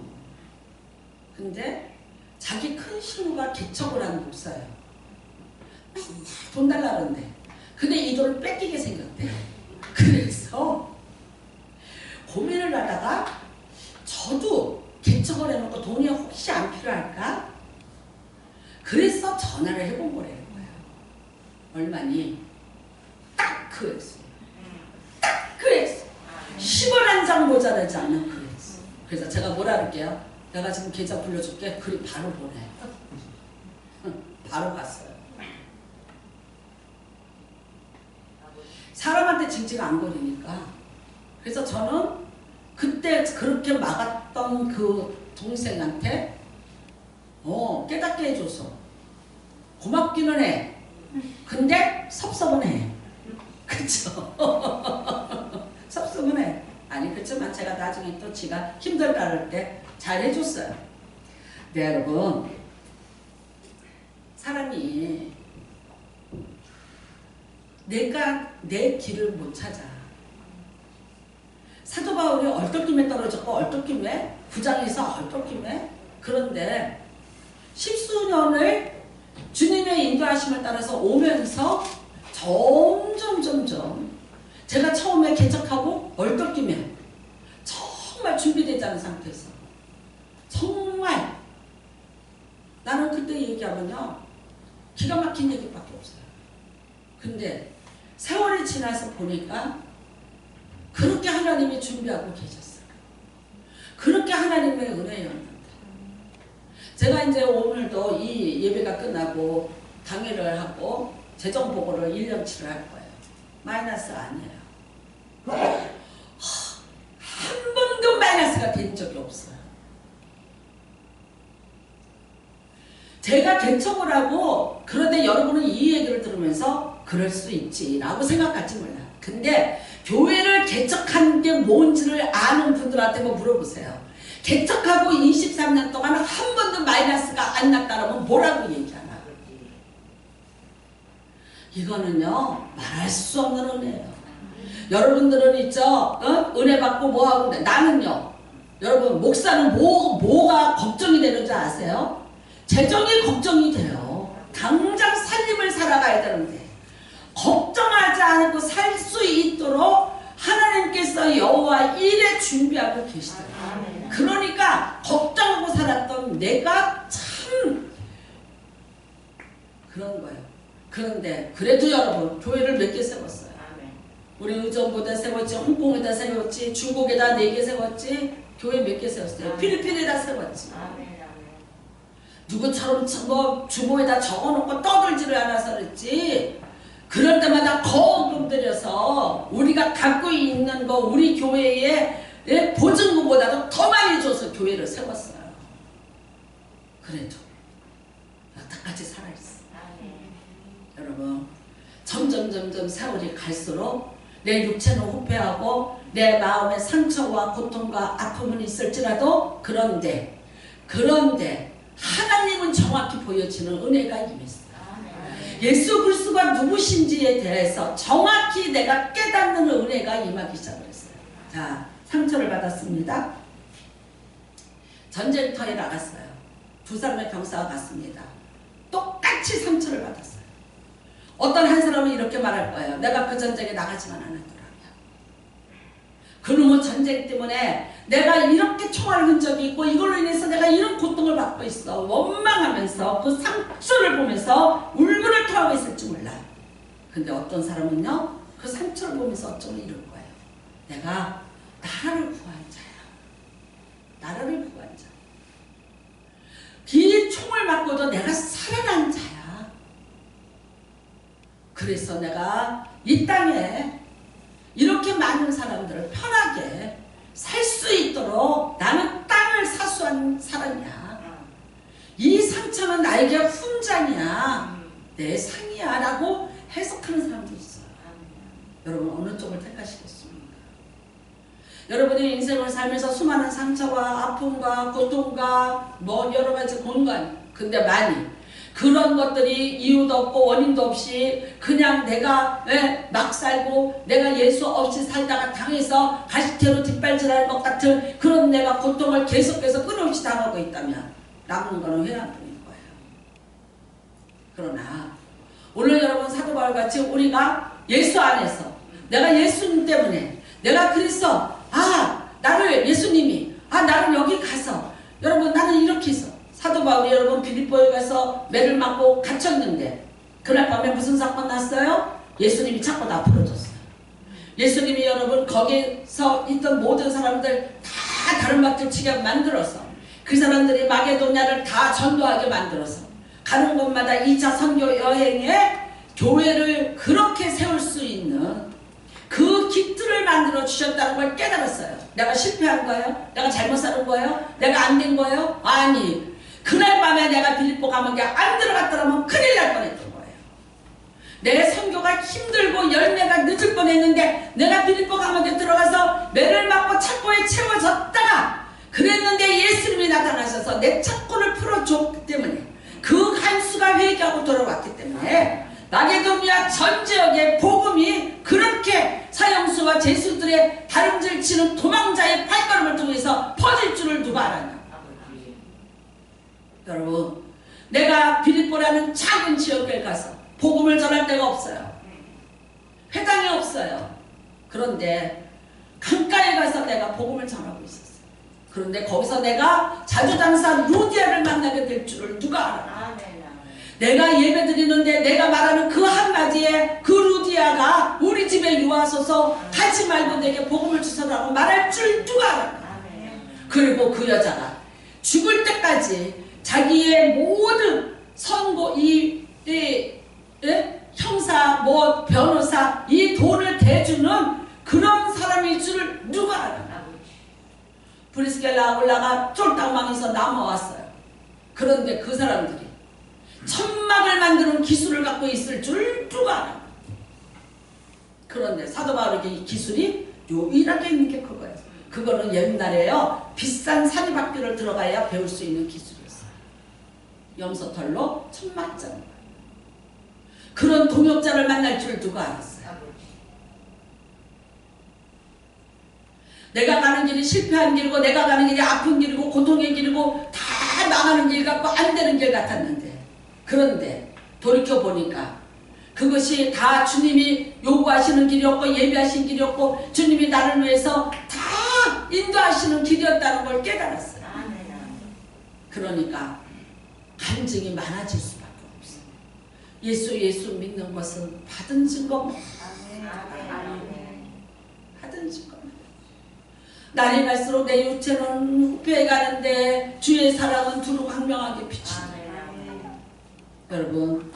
근데 자기 큰 신우가 개척을 하는 목사예요. 돈 달라는데. 근데 이 돈을 뺏기게 생겼대. 그래서 고민을 하다가 저도 개척을 해놓고 돈이 혹시 안 필요할까? 그래서 전화를 해본 거라는 거예요. 얼마니? 딱 그랬어요. 딱 그랬어. 10원 한 장 모자라지 않는 그랬어. 그래서 제가 뭐라 그럴게요? 내가 지금 계좌 불러줄게. 그리 바로 보내. 바로 갔어요. 사람한테 징징 안 거리니까. 그래서 저는 그때 그렇게 막았던 그 동생한테 깨닫게 해줘서 고맙기는 해. 근데 섭섭은 해. 그쵸? 섭섭은 해. 아니 그렇지만 제가 나중에 또 지가 힘들다 할 때 잘 해줬어요. 네 여러분, 사람이 내가 내 길을 못 찾아. 사도 바울이 얼떨김에 떨어졌고 얼떨김에 부장에서 얼떨김에. 그런데 십수년을 주님의 인도하심을 따라서 오면서 점점 제가 처음에 개척하고 얼떨김에 정말 준비되지 않은 상태에서 정말 나는 그때 얘기하면요 기가 막힌 얘기밖에 없어요. 근데 세월이 지나서 보니까 그렇게 하나님이 준비하고 계셨어요. 그렇게 하나님의 은혜였는데 제가 이제 오늘도 이 예배가 끝나고 강의를 하고 재정보고를 1년치를 할 거예요. 마이너스 아니에요. 한 번도 마이너스가 된 적이 없어요. 제가 개척을 하고 그런데 여러분은 이 얘기를 들으면서 그럴 수 있지 라고 생각할지 몰라요. 근데 교회를 개척한 게 뭔지를 아는 분들한테 뭐 물어보세요. 개척하고 23년 동안 한 번도 마이너스가 안 났다라면 뭐라고 얘기하나. 이거는요 말할 수 없는 은혜예요. 여러분들은 있죠, 은혜 받고 뭐하고. 나는요, 여러분 목사는 뭐가 걱정이 되는 줄 아세요? 재정이 걱정이 돼요. 당장 살림을 살아가야 되는데 걱정하지 않고 살 수 있도록 하나님께서 여호와 일에 준비하고 계시더라고요. 그러니까 걱정하고 살았던 내가 참 그런 거예요. 그런데 그래도 여러분 교회를 몇 개 세웠어요. 우리 의정부에다 세웠지, 홍콩에다 세웠지, 중국에다 4개 세웠지, 교회 몇 개 세웠어요. 필리핀에다 세웠지. 누구처럼 뭐 주보에다 적어놓고 떠들지를 않아서 그랬지. 그럴 때마다 거금 들여서 우리가 갖고 있는 거 우리 교회에 보증금보다도 더 많이 줘서 교회를 세웠어요. 그래도 여태까지 살아있어. 여러분 점점 세월이 갈수록 내 육체는 후패하고 내 마음에 상처와 고통과 아픔은 있을지라도 그런데 하나님은 정확히 보여지는 은혜가 임했어요. 예수 그리스도가 누구신지에 대해서 정확히 내가 깨닫는 은혜가 임하기 시작했어요. 자, 상처를 받았습니다. 전쟁터에 나갔어요. 2사람의 병사가 갔습니다. 똑같이 상처를 받았어요. 어떤 한 사람은 이렇게 말할 거예요. 내가 그 전쟁에 나가지만 않았더라면 그놈의 전쟁 때문에 내가 이렇게 총알 흔적이 있고 이걸로 인해서 내가 이런 고통을 받고 있어. 원망하면서 그 상처를 보면서 울분을 토하고 있을지 몰라요. 근데 어떤 사람은요 그 상처를 보면서 어쩌면 이럴 거예요. 내가 나라를 구한 자야. 나라를 구한 자. 이 총을 맞고도 내가 살아난 자야. 그래서 내가 이 땅에 이렇게 많은 사람들을 편하게 살 수 있도록 나는 땅을 사수한 사람이야. 이 상처는 나에게 훈장이야. 내 상이야 라고 해석하는 사람도 있어요. 여러분 어느 쪽을 택하시겠습니까? 여러분이 인생을 살면서 수많은 상처와 아픔과 고통과 뭐 여러 가지 공간, 근데 많이 그런 것들이 이유도 없고 원인도 없이 그냥 내가 막 살고 내가 예수 없이 살다가 당해서 가시태로 뒷발질하는 것 같은 그런 내가 고통을 계속해서 끊임없이 당하고 있다면 남는 거는 회한뿐인 거예요. 그러나 오늘 여러분 사도 바울같이 우리가 예수 안에서 내가 예수님 때문에 내가 그래서 나를 예수님이 나를 여기 가서 여러분 나는 이렇게 해서 사도 바울이 여러분 빌립보에 가서 매를 맞고 갇혔는데 그날 밤에 무슨 사건 났어요? 예수님이 자꾸 다 풀어줬어요. 예수님이 여러분 거기서 있던 모든 사람들 다 다른 박질 치게 만들어서 그 사람들이 마게도냐를 다 전도하게 만들어서 가는 곳마다 2차 선교 여행에 교회를 그렇게 세울 수 있는 그 기틀을 만들어 주셨다는 걸 깨달았어요. 내가 실패한 거예요? 내가 잘못 사는 거예요? 내가 안 된 거예요? 아니, 그날 밤에 내가 빌립보 감옥에 안 들어갔더라면 큰일 날 뻔했던 거예요. 내 선교가 힘들고 열매가 늦을 뻔했는데 내가 빌립보 감옥에 들어가서 매를 맞고 착고에 채워졌다가 그랬는데 예수님이 나타나셔서 내 착고를 풀어줬기 때문에 그 한수가 회개하고 돌아왔기 때문에 마게도니아 전 지역의 복음이 그렇게 사형수와 죄수들의 다름질 치는 도망자의 발걸음을 통해서 퍼질 줄을 누가 알았냐. 여러분, 내가 빌립보라는 작은 지역에 가서 복음을 전할 데가 없어요. 회당이 없어요. 그런데 강가에 가서 내가 복음을 전하고 있었어요. 그런데 거기서 내가 자주장사 루디아를 만나게 될 줄을 누가 알아. 내가 예배 드리는데 내가 말하는 그 한마디에 그 루디아가 우리 집에 유하소서 가지 말고 내게 복음을 주소라고 말할 줄 누가 알아. 그리고 그 여자가 죽을 때까지 자기의 모든 선고 형사 변호사 이 돈을 대주는 그런 사람일 줄 누가 알아. 브리스겔라 올라가 쫄딱망에서 남아왔어요. 그런데 그 사람들이 천막을 만드는 기술을 갖고 있을 줄 누가 알아. 그런데 사도 바울에게 이 기술이 유일하게 있는 게 그거예요. 그거는 옛날에요 비싼 사립학교를 들어가야 배울 수 있는 기술이었어요. 염소털로 천막장. 그런 동역자를 만날 줄 누가 알았어요. 내가 가는 길이 실패한 길이고 내가 가는 길이 아픈 길이고 고통의 길이고 다 망하는 길 같고 안 되는 길 같았는데 그런데 돌이켜보니까 그것이 다 주님이 요구하시는 길이었고 예비하신 길이었고 주님이 나를 위해서 다 인도하시는 길이었다는 걸 깨달았어요. 그러니까 간증이 많아질 수밖에 없어요. 예수 믿는 것은 받은 증거 받은 증거 날이 갈수록 내 육체는 후패해 가는데 주의 사랑은 두루 광명하게 비친다. 여러분,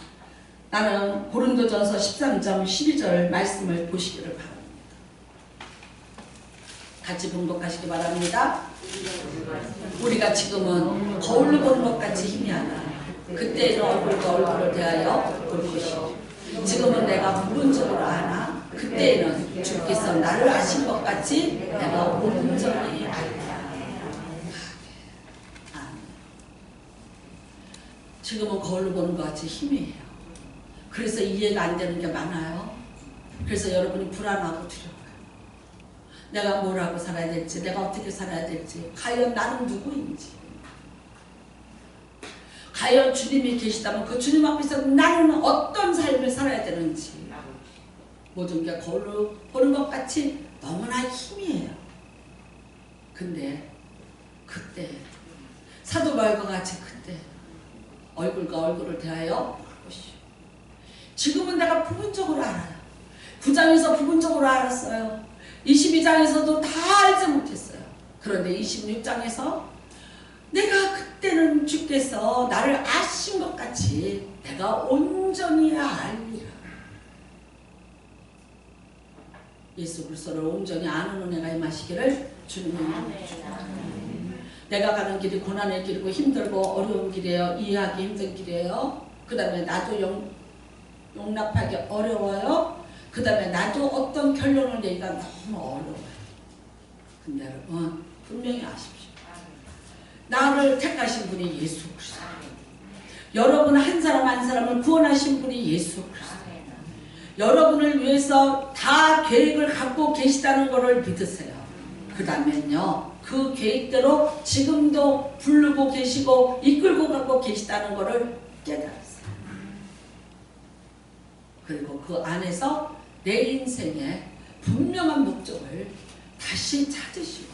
나는 고린도전서 13장 12절 말씀을 보시기를 바랍니다. 같이 봉독하시기 바랍니다. 우리가 지금은 거울로 보는 것 같이 힘이 하나 그때는 얼굴과 얼굴을 대하여 볼 것이요 지금은 내가 부분적으로 아나 그때는 주께서 나를 아신 것 같이 내가 온전히 알리라. 지금은 거울로 보는 것 같이 희미해요. 그래서 이해가 안 되는 게 많아요. 그래서 여러분이 불안하고 두려워요. 내가 뭘 하고 살아야 될지, 내가 어떻게 살아야 될지, 과연 나는 누구인지, 과연 주님이 계시다면 그 주님 앞에서 나는 어떤 삶을 살아야 되는지 모든 게 거울로 보는 것 같이 너무나 희미해요. 근데 그때 사도 바울과 같이 그때 얼굴과 얼굴을 대하여 보시오. 지금은 내가 부분적으로 알아요. 9장에서 부분적으로 알았어요. 22장에서도 다 알지 못했어요. 그런데 26장에서 내가 그때는 주께서 나를 아신 것 같이 내가 온전히 알리라. 예수 그리스도를 온전히 아는 은혜가 임하시기를 주님의 이름으로 축원합니다. 내가 가는 길이 고난의 길이고 힘들고 어려운 길이에요. 이해하기 힘든 길이에요. 그 다음에 나도 용납하기 어려워요. 그 다음에 나도 어떤 결론을 내기가 너무 어려워요. 근데 여러분 분명히 아십시오. 나를 택하신 분이 예수 그리스도. 여러분 한 사람 한 사람을 구원하신 분이 예수 그리스도. 여러분을 위해서 다 계획을 갖고 계시다는 것을 믿으세요. 그 다음엔요, 그 계획대로 지금도 부르고 계시고 이끌고 가고 계시다는 것을 깨달았어요. 그리고 그 안에서 내 인생의 분명한 목적을 다시 찾으시고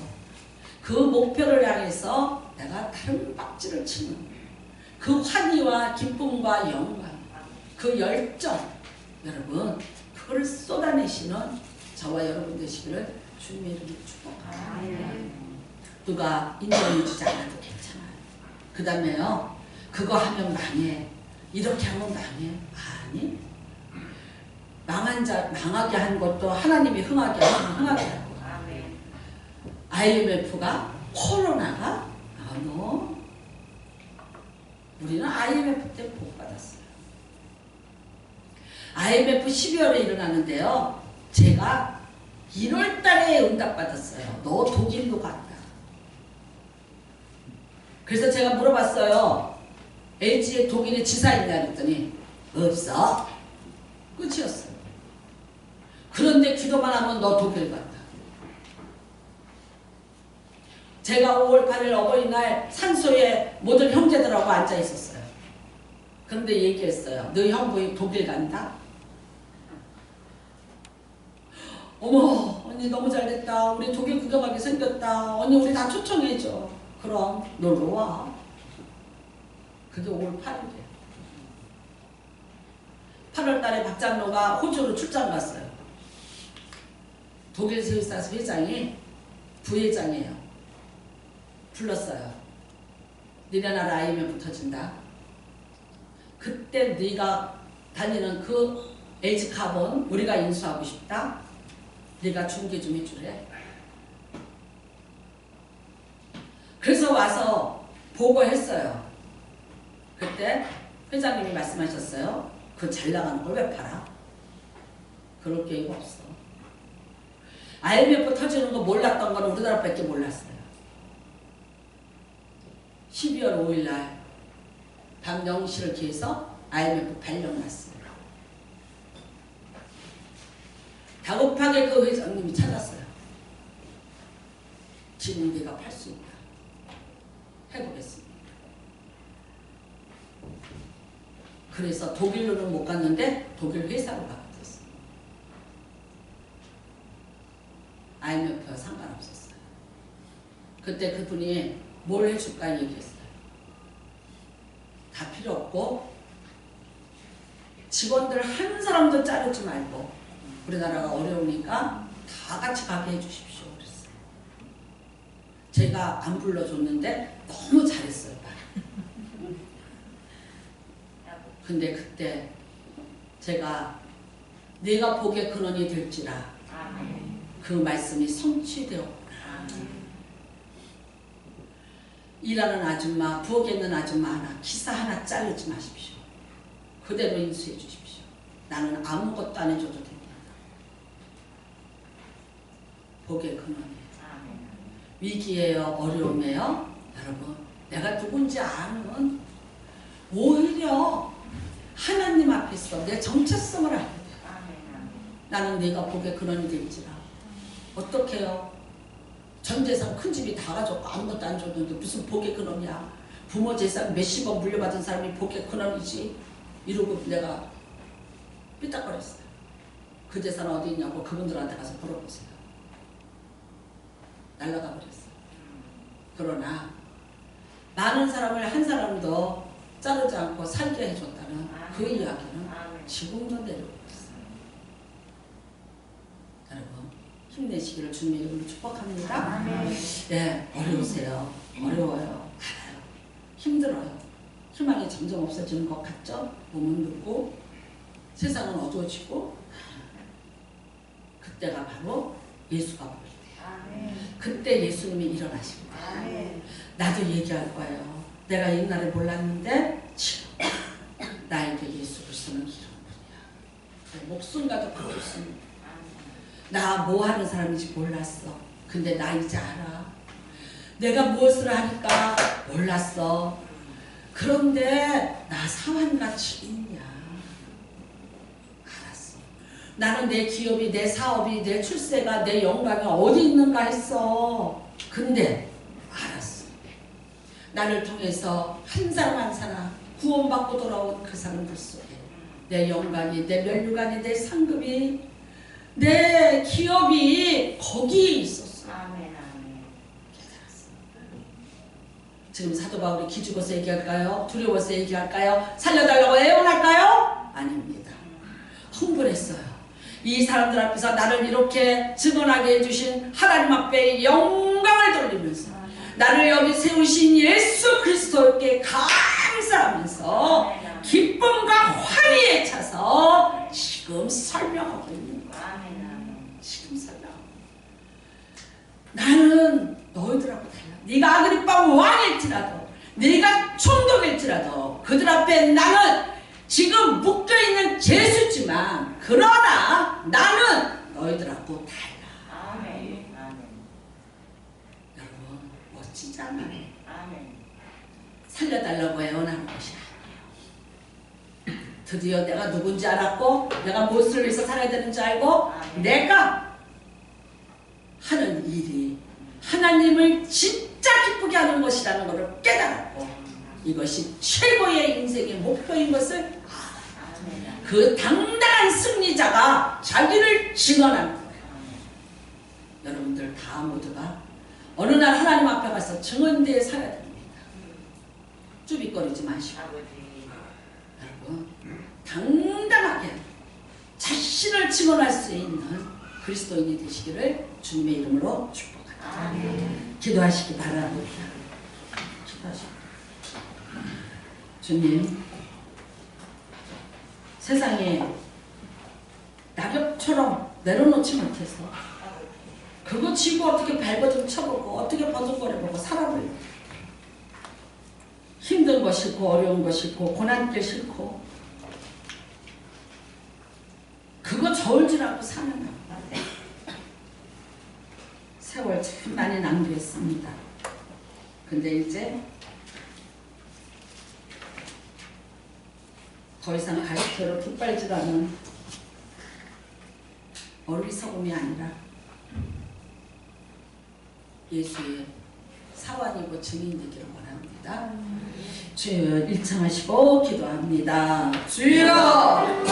그 목표를 향해서 내가 다른 박질을 치는 그 환희와 기쁨과 영광, 그 열정, 여러분 그걸 쏟아내시는 저와 여러분 되시기를 주님의 이름으로 축복합니다. 누가 인정해 주지 않아도 괜찮아요. 그 다음에요, 그거 하면 망해, 이렇게 하면 망해. 아니, 망하게 한 것도 하나님이 흥하게 하고. IMF가 코로나가 우리는 IMF 때 복 받았어요. IMF 12월에 일어나는데요, 제가 1월 달에 응답받았어요. 너 독일로 간다. 그래서 제가 물어봤어요. LG에 독일에 지사 있냐 그랬더니 없어. 끝이었어요. 그런데 기도만 하면 너 독일 간다. 제가 5월 8일 어버이날 산소에 모든 형제들하고 앉아 있었어요. 그런데 얘기했어요. 너 형부이 독일 간다? 어머, 언니 너무 잘됐다. 우리 독일 구경하게 생겼다. 언니 우리 다 초청해줘. 그럼 놀러와. 그게 5월 8일이에요. 8월 달에 박장로가 호주로 출장 갔어요. 독일 세우사스 회장이 부회장이에요. 불렀어요. 니네 나라 IMF 터진다. 그때 네가 다니는 그 LG카본 우리가 인수하고 싶다. 네가 중개 좀 해주래. 그래서 와서 보고했어요. 그때 회장님이 말씀하셨어요. 그 잘 나가는 걸 왜 팔아? 그럴 계획 없어. IMF 터지는 거 몰랐던 건 우리나라밖에 몰랐어요. 12월 5일 날 밤 0시를 기해서 IMF 발령 났어요. 다급하게 그 회장님이 찾았어요. 지금 네가 팔 수 있다. 해보겠습니다. 그래서 독일로는 못 갔는데 독일 회사로 바뀌었어요. IMF와 상관없었어요. 그때 그분이 뭘 해줄까 얘기했어요. 다 필요 없고 직원들 한 사람도 자르지 말고 우리나라가 어려우니까 다 같이 가게 해주십시오. 그랬어요. 제가 안 불러줬는데 너무 잘했어요. 근데 그때 제가 내가 복의 근원이 될지라 그 말씀이 성취되었구나. 일하는 아줌마, 부엌에 있는 아줌마 하나, 기사 하나 자르지 마십시오. 그대로 인수해 주십시오. 나는 아무것도 안 해줘도 됩니다. 복의 근원이에요. 위기에요, 어려움에요. 여러분, 내가 누군지 아는 오히려 하나님 앞에서 내 정체성을 알게 돼요. 나는 내가 복의 근원이 될지라. 어떻게 해요? 전 재산 큰 집이 다 가졌고 아무것도 안 줬는데 무슨 복의 근원이야. 부모 재산 몇십억 물려받은 사람이 복의 근원이지. 이러고 내가 삐딱거렸어요. 그 재산 어디 있냐고 그분들한테 가서 물어보세요. 날라가 버렸어요. 그러나 많은 사람을 한 사람도 자르지 않고 살게 해줬다는 그 이야기는 지금도 내려오고 있어요. 여러분 힘내시기를 주님의 이름으로 축복합니다. 네, 어려우세요. 어려워요. 알아요. 힘들어요. 희망이 점점 없어지는 것 같죠? 몸은 늙고 세상은 어두워지고 그때가 바로 예수가 보일 때예요. 그때 예수님이 일어나십니다. 나도 얘기할 거예요. 내가 옛날에 몰랐는데 지금 나에게 예수 그리스도는 이런 분이야. 목숨과도 바꿀 수 있는. 나 뭐 하는 사람인지 몰랐어. 근데 나 이제 알아. 내가 무엇을 하니까 몰랐어. 그런데 나 사환같이 있냐. 알았어. 나는 내 기업이, 내 사업이, 내 출세가, 내 영광이 어디 있는가 했어. 근데 알았어. 나를 통해서 한 사람 한 사람 구원받고 돌아온 그 사람들 속에 내 영광이, 내 면류관이, 내 상급이, 내 기업이 거기에 있었어. 아멘. 깨달았어. 지금 사도 바울이 기죽어서 얘기할까요? 두려워서 얘기할까요? 살려달라고 애원할까요? 아닙니다. 흥분했어요. 이 사람들 앞에서 나를 이렇게 증언하게 해주신 하나님 앞에 영광을 돌리면서 나를 여기 세우신 예수 그리스도께 감사하면서 기쁨과 환희에 차서 지금 설명하고 있는 거야. 지금 설명. 나는 너희들하고 달라. 네가 아그리빠 왕일지라도, 네가 총독일지라도 그들 앞에 나는 지금 묶여있는 죄수지만 그러나 나는 너희들하고 달라. 아멘. 여러분 멋지잖아요. 아멘. 살려달라고 애원하는 것이 아니에요. 드디어 내가 누군지 알았고 내가 무엇을 위해서 살아야 되는지 알고 내가 하는 일이 하나님을 진짜 기쁘게 하는 것이라는 것을 깨달았고 이것이 최고의 인생의 목표인 것을 알아요. 그 당당한 승리자가 자기를 증언하는 거예요. 여러분들 다 모두가 어느 날 하나님 앞에 가서 증언대에 서야 됩니다. 쭈빗거리지 마시고 여러분 당당하게 자신을 증언할 수 있는 그리스도인이 되시기를 주님의 이름으로 축복합니다. 기도하시기 바랍니다. 기도하시기. 주님, 세상에 낙엽처럼 내려놓지 못해서 그거 지고 어떻게 발버둥 쳐보고 어떻게 버둥거려보고 살아보고 힘든 거 싫고 어려운 거 싫고 고난길 싫고 그거 저울질하고 사는 거 세월 참 많이 낭비했습니다. 근데 이제 더 이상 가시처럼 뒷발질하는 어리석음이 아니라 예수의 사환이고 증인되기를 원합니다. 주여 일청하시고 기도합니다. 주여